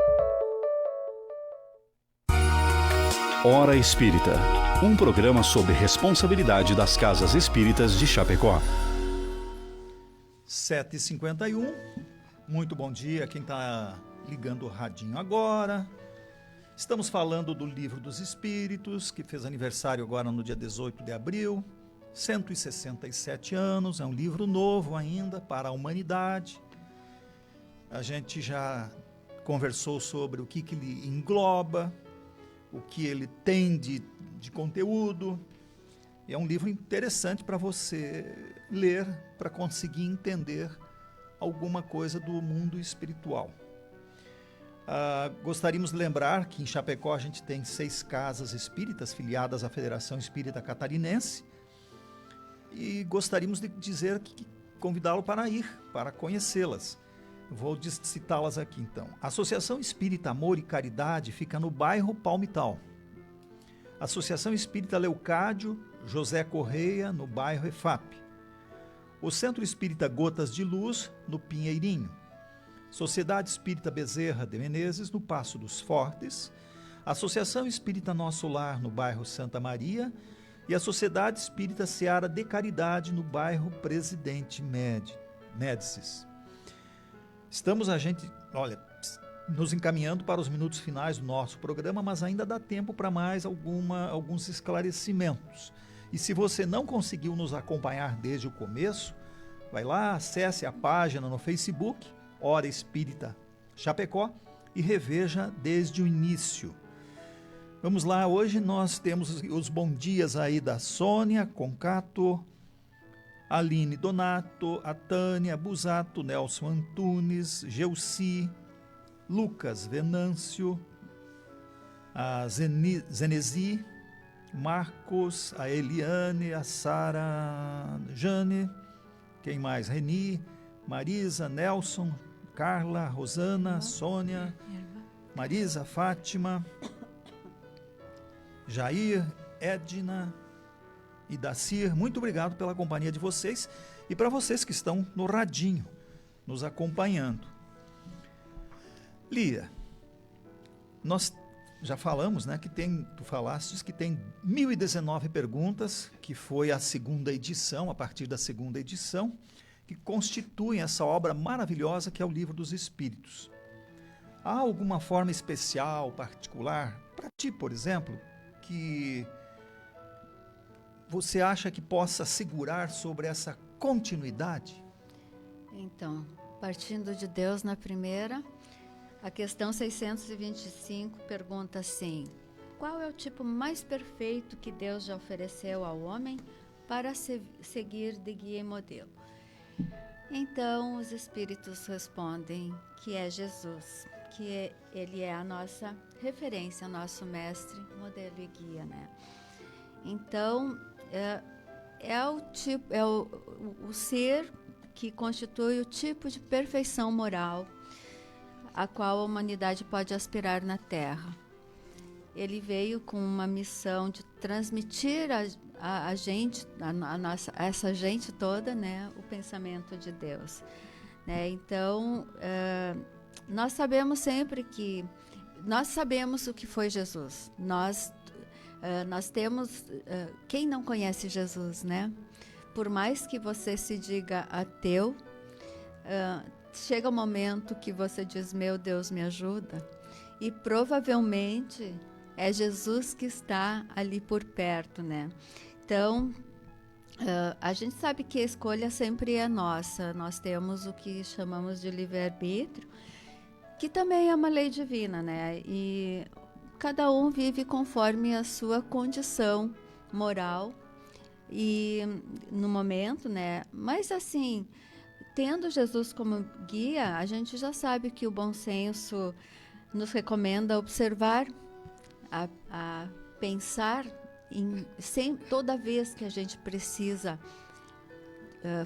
Hora Espírita, um programa sobre responsabilidade das casas espíritas de Chapecó. 7h51, muito bom dia quem está ligando o radinho agora. Estamos falando do Livro dos Espíritos, que fez aniversário agora no dia 18 de abril, 167 anos, é um livro novo ainda para a humanidade. A gente já conversou sobre o que ele engloba, o que ele tem de conteúdo. E é um livro interessante para você ler, para conseguir entender alguma coisa do mundo espiritual. Gostaríamos de lembrar que em Chapecó a gente tem 6 casas espíritas filiadas à Federação Espírita Catarinense e gostaríamos de dizer que convidá-lo para ir, para conhecê-las. Vou citá-las aqui então. A Associação Espírita Amor e Caridade fica no bairro Palmital. Associação Espírita Leucádio José Correia, no bairro EFAP. O Centro Espírita Gotas de Luz, no Pinheirinho. Sociedade Espírita Bezerra de Menezes, no Passo dos Fortes, Associação Espírita Nosso Lar, no bairro Santa Maria, e a Sociedade Espírita Seara de Caridade, no bairro Presidente Médicis. Estamos, nos encaminhando para os minutos finais do nosso programa, mas ainda dá tempo para mais alguns esclarecimentos. E se você não conseguiu nos acompanhar desde o começo, vai lá, acesse a página no Facebook, Hora Espírita Chapecó, e reveja desde o início. Vamos lá, hoje nós temos os bom dias aí da Sônia Concato, Aline Donato, a Tânia Busato, Nelson Antunes, Geuci, Lucas Venâncio, a Zenesi, Marcos, a Eliane, a Sara Jane, quem mais? Reni, Marisa, Nelson, Carla, Rosana, Sônia, Marisa, Fátima, Jair, Edna e Dacir. Muito obrigado pela companhia de vocês e para vocês que estão no radinho, nos acompanhando. Lia, nós já falamos, né, tu falastes que tem 1019 perguntas, que foi a segunda edição, a partir da segunda edição, que constituem essa obra maravilhosa que é o Livro dos Espíritos. Há alguma forma especial, particular, para ti, por exemplo, que você acha que possa assegurar sobre essa continuidade? Então, partindo de Deus na primeira, a questão 625 pergunta assim: qual é o tipo mais perfeito que Deus já ofereceu ao homem para seguir de guia e modelo? Então, os Espíritos respondem que é Jesus, que ele é a nossa referência, nosso mestre, modelo e guia, né? Então, o ser que constitui o tipo de perfeição moral a qual a humanidade pode aspirar na Terra. Ele veio com uma missão de transmitir a gente, essa gente toda, né, o pensamento de Deus, né? Então, nós sabemos sempre que nós sabemos o que foi Jesus. Nós temos quem não conhece Jesus, né? Por mais que você se diga ateu, chega um momento que você diz: meu Deus, me ajuda, e provavelmente é Jesus que está ali por perto, né? Então, a gente sabe que a escolha sempre é nossa. Nós temos o que chamamos de livre-arbítrio, que também é uma lei divina, né? E cada um vive conforme a sua condição moral e no momento, né? Mas assim, tendo Jesus como guia, a gente já sabe que o bom senso nos recomenda observar, a pensar toda vez que a gente precisa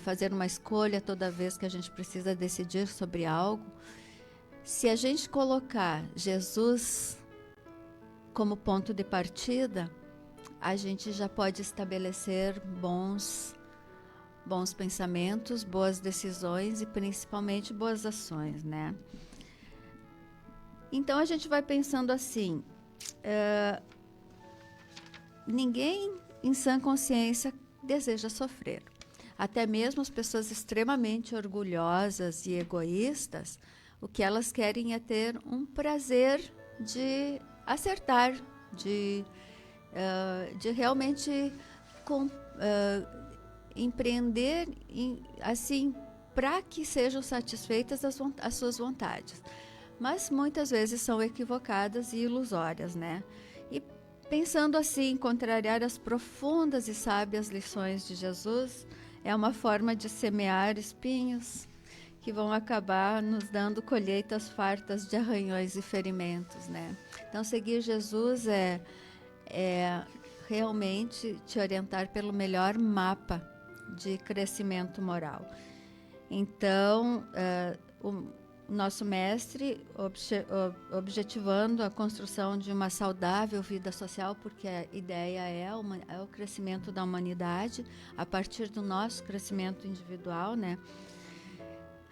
fazer uma escolha, toda vez que a gente precisa decidir sobre algo. Se a gente colocar Jesus como ponto de partida, a gente já pode estabelecer bons pensamentos, boas decisões e principalmente boas ações, né? Então a gente vai pensando assim, ninguém em sã consciência deseja sofrer. Até mesmo as pessoas extremamente orgulhosas e egoístas, o que elas querem é ter um prazer de acertar, de realmente empreender assim para que sejam satisfeitas as suas vontades. Mas muitas vezes são equivocadas e ilusórias, né? E pensando assim, contrariar as profundas e sábias lições de Jesus é uma forma de semear espinhos que vão acabar nos dando colheitas fartas de arranhões e ferimentos, né? Então, seguir Jesus é realmente te orientar pelo melhor mapa de crescimento moral. Então, o nosso mestre, objetivando a construção de uma saudável vida social, porque a ideia é o crescimento da humanidade a partir do nosso crescimento individual, né?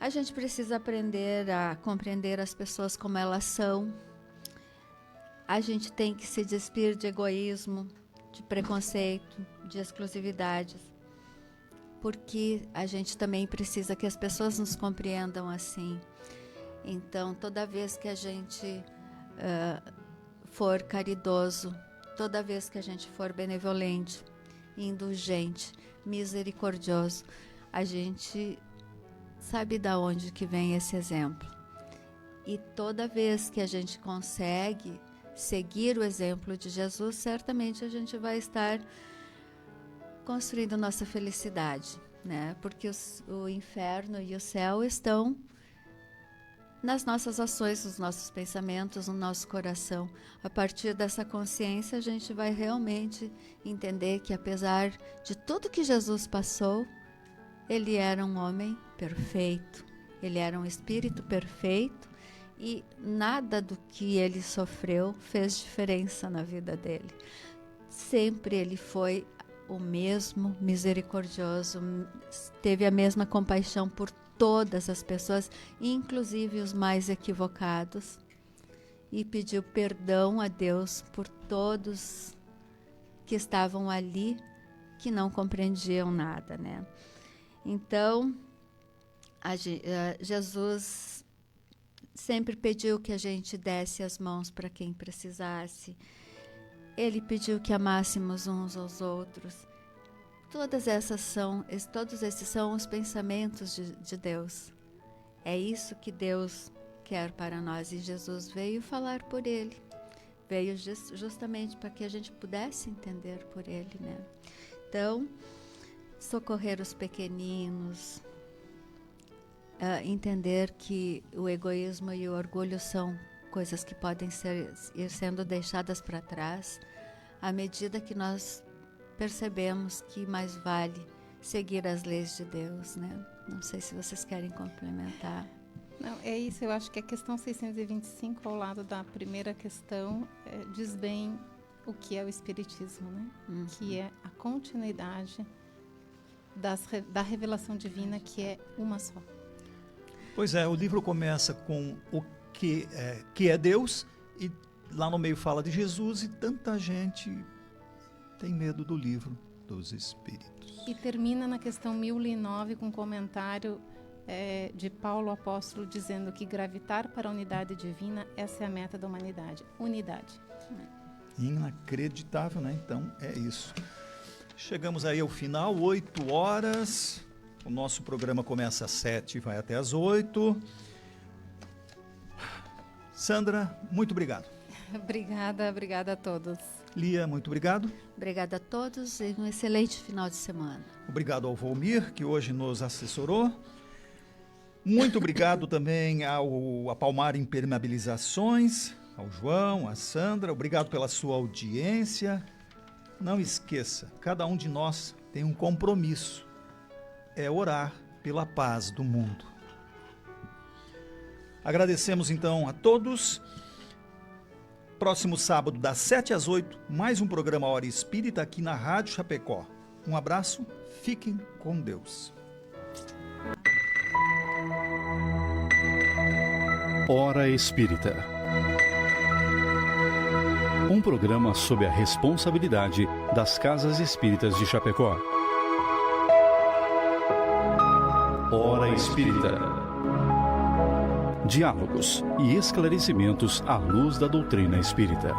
A gente precisa aprender a compreender as pessoas como elas são. A gente tem que se despir de egoísmo, de preconceito, de exclusividades, porque a gente também precisa que as pessoas nos compreendam assim. Então, toda vez que a gente for caridoso, toda vez que a gente for benevolente, indulgente, misericordioso, a gente sabe de onde que vem esse exemplo. E toda vez que a gente consegue seguir o exemplo de Jesus, certamente a gente vai estar construindo nossa felicidade, né? Porque o inferno e o céu estão nas nossas ações, nos nossos pensamentos, no nosso coração. A partir dessa consciência, a gente vai realmente entender que, apesar de tudo que Jesus passou, ele era um homem perfeito, ele era um espírito perfeito e nada do que ele sofreu fez diferença na vida dele. Sempre ele foi o mesmo misericordioso, teve a mesma compaixão por todas as pessoas, inclusive os mais equivocados, e pediu perdão a Deus por todos que estavam ali, que não compreendiam nada, né? Então, Jesus sempre pediu que a gente desse as mãos para quem precisasse. Ele pediu que amássemos uns aos outros. Todos esses são os pensamentos de Deus. É isso que Deus quer para nós. E Jesus veio falar por ele. Veio justamente para que a gente pudesse entender por ele, né? Então, socorrer os pequeninos, entender que o egoísmo e o orgulho são coisas que podem ir sendo deixadas para trás à medida que nós percebemos que mais vale seguir as leis de Deus, né? Não sei se vocês querem complementar. Não, é isso. Eu acho que a questão 625, ao lado da primeira questão, diz bem o que é o Espiritismo, né? Uhum. Que é a continuidade da revelação divina, que é uma só. Pois é, o livro começa com o que é Deus, e lá no meio fala de Jesus, e tanta gente tem medo do livro dos Espíritos. E termina na questão 1009 com um comentário de Paulo Apóstolo dizendo que gravitar para a unidade divina, essa é a meta da humanidade. Unidade. Inacreditável, né? Então, é isso. Chegamos aí ao final, 8 horas. O nosso programa começa às 7 e vai até às 8. Sandra, muito obrigado. Obrigada a todos. Lia, muito obrigado. Obrigada a todos e um excelente final de semana. Obrigado ao Volmir, que hoje nos assessorou. Muito obrigado também ao Palmar Impermeabilizações, ao João, à Sandra. Obrigado pela sua audiência. Não esqueça, cada um de nós tem um compromisso. É orar pela paz do mundo. Agradecemos então a todos. Próximo sábado, das 7 às 8, mais um programa Hora Espírita aqui na Rádio Chapecó. Um abraço, fiquem com Deus. Hora Espírita. Um programa sob a responsabilidade das Casas Espíritas de Chapecó. Hora Espírita. Diálogos e esclarecimentos à luz da doutrina espírita.